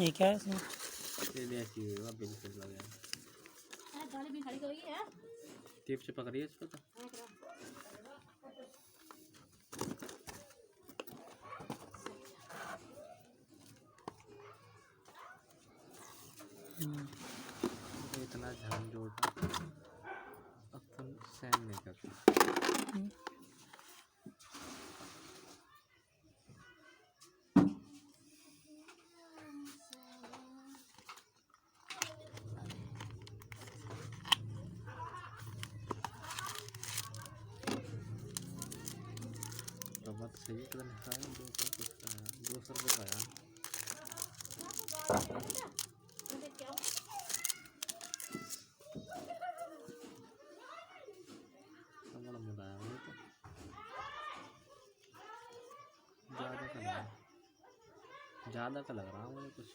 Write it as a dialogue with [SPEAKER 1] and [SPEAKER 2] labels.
[SPEAKER 1] ये क्या है इसमें?
[SPEAKER 2] ये ऐसी हुई है बिल्कुल लग गया।
[SPEAKER 3] गाड़ी भी खड़ी करी है।
[SPEAKER 2] टेप से पकड़िए इस पर तो। तो इतना झंझोट अपन सहन नहीं करते। तो बात सही है, कितना निकाला 200 रुपये का आया। बड़ा मुलायम है तो ज़्यादा का लग रहा है मुझे कुछ।